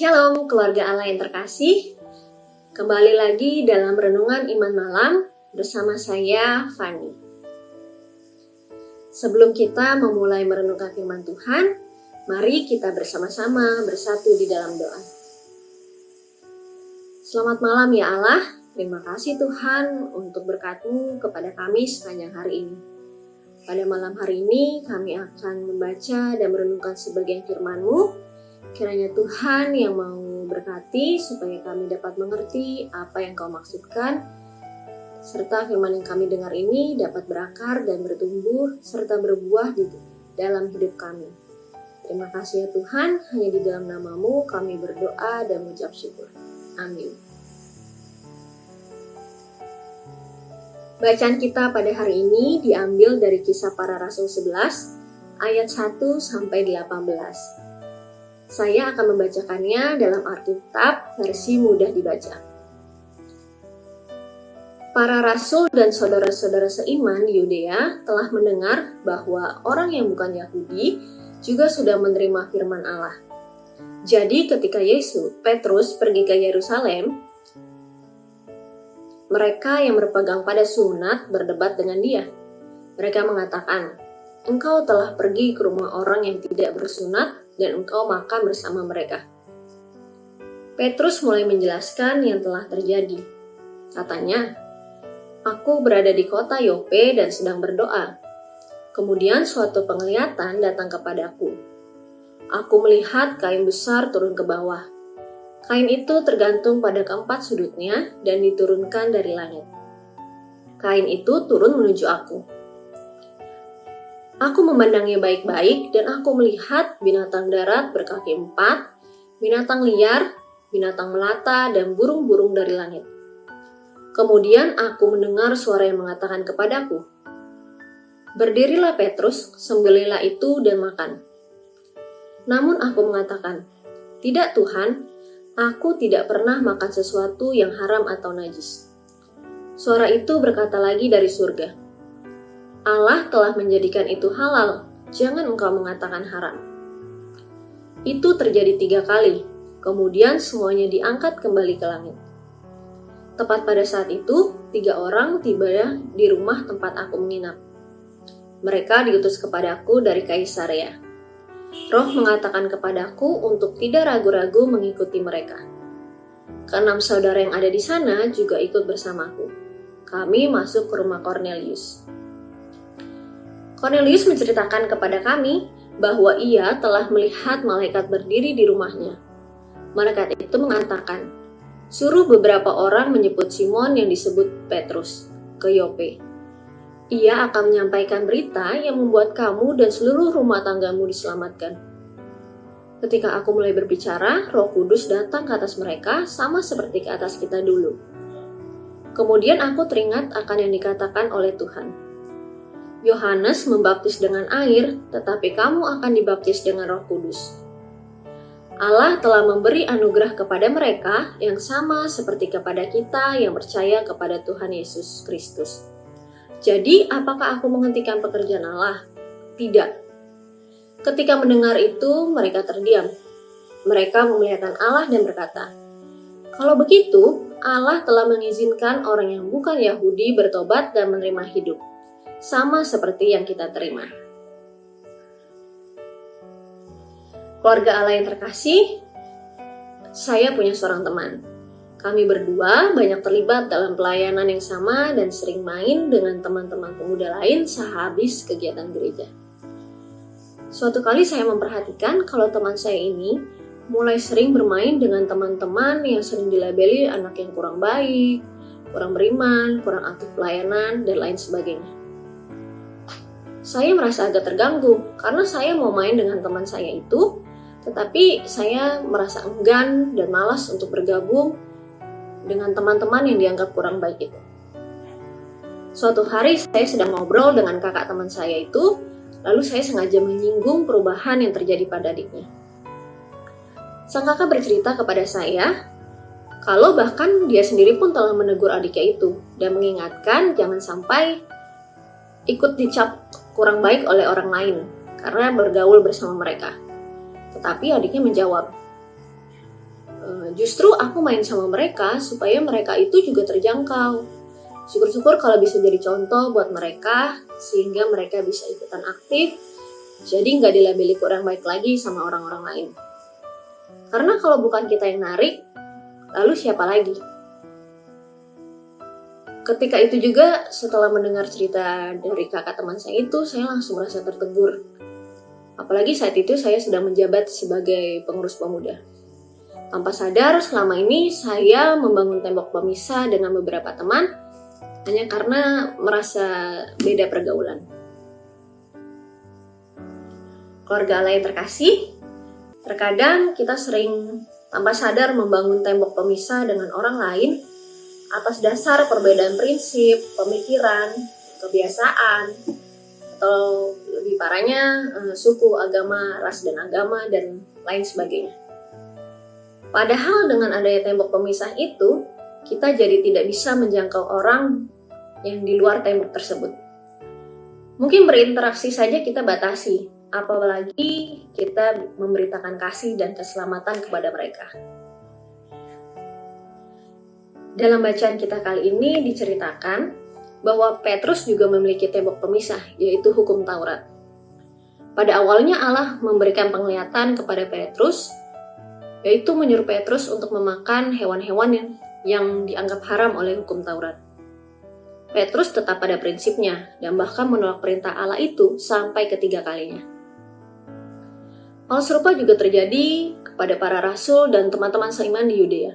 Shalom keluarga Allah yang terkasih. Kembali lagi dalam Renungan Iman Malam bersama saya, Fani. Sebelum kita memulai merenungkan firman Tuhan, mari kita bersama-sama bersatu di dalam doa. Selamat malam ya Allah, terima kasih Tuhan untuk berkat-Mu kepada kami sepanjang hari ini. Pada malam hari ini kami akan membaca dan merenungkan sebagian firman-Mu. Kiranya Tuhan yang mau berkati supaya kami dapat mengerti apa yang Kau maksudkan, serta firman yang kami dengar ini dapat berakar dan bertumbuh serta berbuah di dalam hidup kami. Terima kasih ya Tuhan, hanya di dalam nama-Mu kami berdoa dan mengucap syukur. Amin. Bacaan kita pada hari ini diambil dari Kisah Para Rasul 11 ayat 1 sampai 18. Saya akan membacakannya dalam Alkitab versi mudah dibaca. Para rasul dan saudara-saudara seiman di Yudea telah mendengar bahwa orang yang bukan Yahudi juga sudah menerima firman Allah. Jadi ketika Petrus pergi ke Yerusalem, mereka yang berpegang pada sunat berdebat dengan dia. Mereka mengatakan, "Engkau telah pergi ke rumah orang yang tidak bersunat dan engkau makan bersama mereka." Petrus mulai menjelaskan yang telah terjadi. Katanya, "Aku berada di kota Yope dan sedang berdoa. Kemudian suatu penglihatan datang kepadaku. Aku melihat kain besar turun ke bawah. Kain itu tergantung pada keempat sudutnya dan diturunkan dari langit. Kain itu turun menuju aku. Aku memandangnya baik-baik dan aku melihat binatang darat berkaki 4, binatang liar, binatang melata, dan burung-burung dari langit. Kemudian aku mendengar suara yang mengatakan kepadaku, 'Berdirilah Petrus, sembelihlah itu dan makan.' Namun aku mengatakan, 'Tidak Tuhan, aku tidak pernah makan sesuatu yang haram atau najis.' Suara itu berkata lagi dari surga, 'Allah telah menjadikan itu halal, jangan engkau mengatakan haram.' Itu terjadi 3 kali, kemudian semuanya diangkat kembali ke langit. Tepat pada saat itu, 3 orang tiba di rumah tempat aku menginap. Mereka diutus kepadaku dari Kaisarea. Roh mengatakan kepadaku untuk tidak ragu-ragu mengikuti mereka. Ke-6 saudara yang ada di sana juga ikut bersamaku. Kami masuk ke rumah Kornelius. Kornelius menceritakan kepada kami bahwa ia telah melihat malaikat berdiri di rumahnya. Malaikat itu mengatakan, 'Suruh beberapa orang menjemput Simon yang disebut Petrus ke Yope. Ia akan menyampaikan berita yang membuat kamu dan seluruh rumah tanggamu diselamatkan.' Ketika aku mulai berbicara, Roh Kudus datang ke atas mereka sama seperti ke atas kita dulu. Kemudian aku teringat akan yang dikatakan oleh Tuhan. Yohanes membaptis dengan air, tetapi kamu akan dibaptis dengan Roh Kudus. Allah telah memberi anugerah kepada mereka yang sama seperti kepada kita yang percaya kepada Tuhan Yesus Kristus. Jadi, apakah aku menghentikan pekerjaan Allah? Tidak. Ketika mendengar itu, mereka terdiam. Mereka memuliakan Allah dan berkata, 'Kalau begitu, Allah telah mengizinkan orang yang bukan Yahudi bertobat dan menerima hidup, sama seperti yang kita terima.'" Keluarga Allah yang terkasih, saya punya seorang teman. Kami berdua banyak terlibat dalam pelayanan yang sama dan sering main dengan teman-teman pemuda lain sehabis kegiatan gereja. Suatu kali saya memperhatikan kalau teman saya ini mulai sering bermain dengan teman-teman yang sering dilabeli anak yang kurang baik, kurang beriman, kurang aktif pelayanan, dan lain sebagainya. Saya merasa agak terganggu karena saya mau main dengan teman saya itu, tetapi saya merasa enggan dan malas untuk bergabung dengan teman-teman yang dianggap kurang baik itu. Suatu hari saya sedang ngobrol dengan kakak teman saya itu, lalu saya sengaja menyinggung perubahan yang terjadi pada adiknya. Sang kakak bercerita kepada saya, kalau bahkan dia sendiri pun telah menegur adiknya itu dan mengingatkan jangan sampai ikut dicap kurang baik oleh orang lain karena bergaul bersama mereka. Tetapi adiknya menjawab, Justru aku main sama mereka supaya mereka itu juga terjangkau. Syukur-syukur kalau bisa jadi contoh buat mereka, sehingga mereka bisa ikutan aktif, jadi nggak dilabeli kurang baik lagi sama orang-orang lain. Karena kalau bukan kita yang narik, lalu siapa lagi? Ketika itu juga, setelah mendengar cerita dari kakak teman saya itu, saya langsung merasa tertegur. Apalagi saat itu saya sedang menjabat sebagai pengurus pemuda. Tanpa sadar, selama ini saya membangun tembok pemisah dengan beberapa teman, hanya karena merasa beda pergaulan. Keluarga Allah yang terkasih, terkadang kita sering tanpa sadar membangun tembok pemisah dengan orang lain atas dasar perbedaan prinsip, pemikiran, kebiasaan, atau lebih parahnya suku, agama, ras dan agama, dan lain sebagainya. Padahal dengan adanya tembok pemisah itu, kita jadi tidak bisa menjangkau orang yang di luar tembok tersebut. Mungkin berinteraksi saja kita batasi, apalagi kita memberitakan kasih dan keselamatan kepada mereka. Dalam bacaan kita kali ini diceritakan bahwa Petrus juga memiliki tembok pemisah, yaitu hukum Taurat. Pada awalnya Allah memberikan penglihatan kepada Petrus, yaitu menyuruh Petrus untuk memakan hewan-hewan yang dianggap haram oleh hukum Taurat. Petrus tetap pada prinsipnya dan bahkan menolak perintah Allah itu sampai ketiga kalinya. Hal serupa juga terjadi kepada para rasul dan teman-teman seiman di Yudea.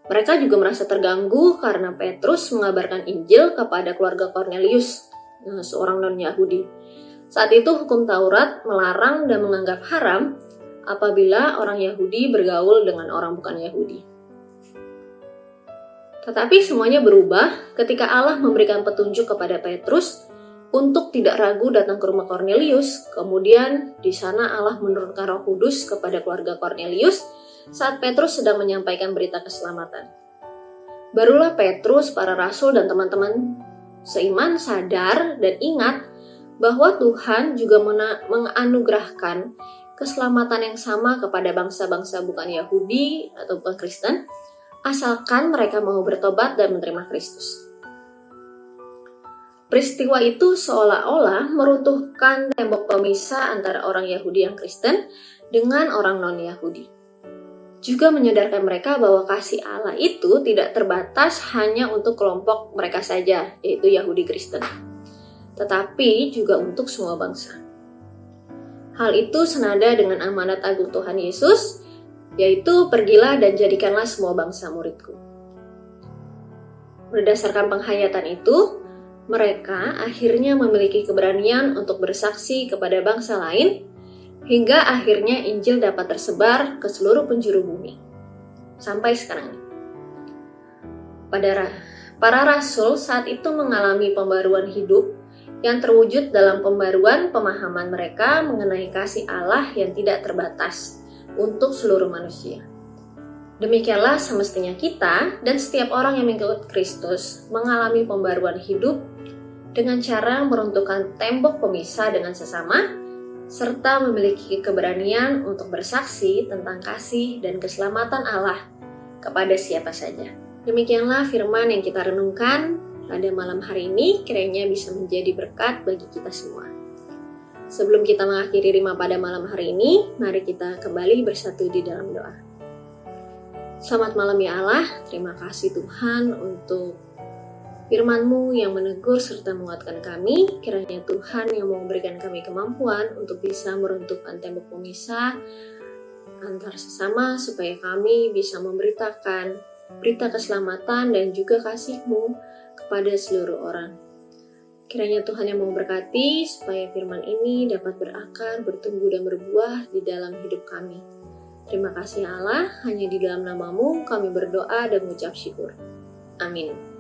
Mereka juga merasa terganggu karena Petrus mengabarkan Injil kepada keluarga Kornelius, seorang non-Yahudi. Saat itu hukum Taurat melarang dan menganggap haram apabila orang Yahudi bergaul dengan orang bukan Yahudi. Tetapi semuanya berubah ketika Allah memberikan petunjuk kepada Petrus untuk tidak ragu datang ke rumah Kornelius. Kemudian di sana Allah menurunkan Roh Kudus kepada keluarga Kornelius saat Petrus sedang menyampaikan berita keselamatan. Barulah Petrus, para rasul dan teman-teman seiman sadar dan ingat bahwa Tuhan juga menganugerahkan keselamatan yang sama kepada bangsa-bangsa bukan Yahudi atau bukan Kristen, asalkan mereka mau bertobat dan menerima Kristus. Peristiwa itu seolah-olah meruntuhkan tembok pemisah antara orang Yahudi yang Kristen dengan orang non-Yahudi. Juga menyadarkan mereka bahwa kasih Allah itu tidak terbatas hanya untuk kelompok mereka saja, yaitu Yahudi Kristen, tetapi juga untuk semua bangsa. Hal itu senada dengan amanat agung Tuhan Yesus, yaitu pergilah dan jadikanlah semua bangsa muridku. Berdasarkan penghayatan itu, mereka akhirnya memiliki keberanian untuk bersaksi kepada bangsa lain, hingga akhirnya Injil dapat tersebar ke seluruh penjuru bumi. Sampai sekarang ini. Para rasul saat itu mengalami pembaruan hidup yang terwujud dalam pembaruan pemahaman mereka mengenai kasih Allah yang tidak terbatas untuk seluruh manusia. Demikianlah semestinya kita dan setiap orang yang mengikut Kristus mengalami pembaruan hidup dengan cara meruntuhkan tembok pemisah dengan sesama, serta memiliki keberanian untuk bersaksi tentang kasih dan keselamatan Allah kepada siapa saja. Demikianlah firman yang kita renungkan pada malam hari ini, kiranya bisa menjadi berkat bagi kita semua. Sebelum kita mengakhiri rima pada malam hari ini, mari kita kembali bersatu di dalam doa. Selamat malam ya Allah, terima kasih Tuhan untuk firman-Mu yang menegur serta menguatkan kami. Kiranya Tuhan yang mau memberikan kami kemampuan untuk bisa meruntuhkan tembok pemisah antar sesama, supaya kami bisa memberitakan berita keselamatan dan juga kasih-Mu kepada seluruh orang. Kiranya Tuhan yang mau berkati supaya firman ini dapat berakar, bertumbuh dan berbuah di dalam hidup kami. Terima kasih Allah, hanya di dalam nama-Mu kami berdoa dan mengucap syukur. Amin.